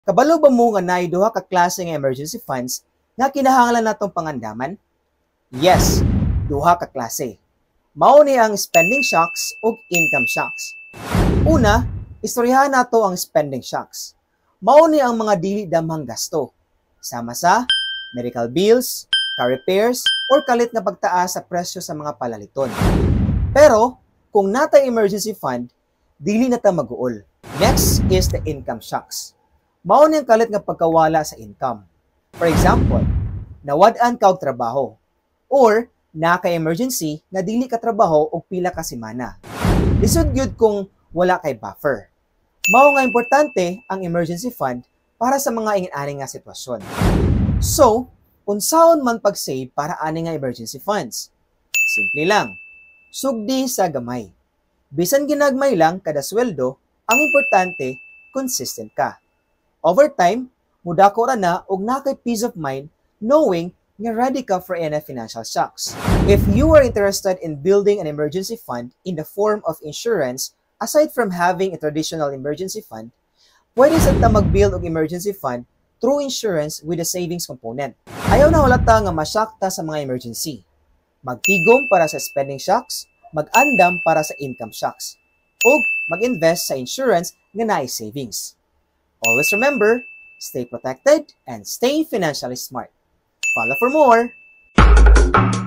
Kabalo ba mo nga naay duha ka klase nga emergency funds nga kinahanglan natong pangandaman? Yes, duha ka klase. Mao ni ang spending shocks ug income shocks. Una, istoryahan nato ang spending shocks. Mao ni ang mga dili damhang gasto, sama sa medical bills, car repairs, or kalit nga pagtaas sa presyo sa mga palaliton. Pero, kung natay emergency fund, dili na ta mag-uol. Next is the income shocks. Mao ni ang kalit nga pagkawala sa income. For example, nawad-an ka og trabaho or naka-emergency nga dili ka trabaho og pila ka semana. Lisod gyud kung wala kay buffer. Mao nga importante ang emergency fund para sa mga ingin-ani nga sitwasyon. So, unsaon man pag-save para ani nga emergency funds? Simple lang. Sugdi sa gamay. Bisan ginagmay lang kada sweldo, ang importante, consistent ka. Over time, mudako ra na og nakay peace of mind knowing nga ready ka for any financial shocks. If you are interested in building an emergency fund in the form of insurance, aside from having a traditional emergency fund, pwede sa ta mag-build og emergency fund through insurance with a savings component. Ayaw na halata nga masyakta sa mga emergency. Magtigom para sa spending shocks, mag-andam para sa income shocks, ug mag-invest sa insurance nga naay savings. Always remember, stay protected and stay financially smart. Follow for more!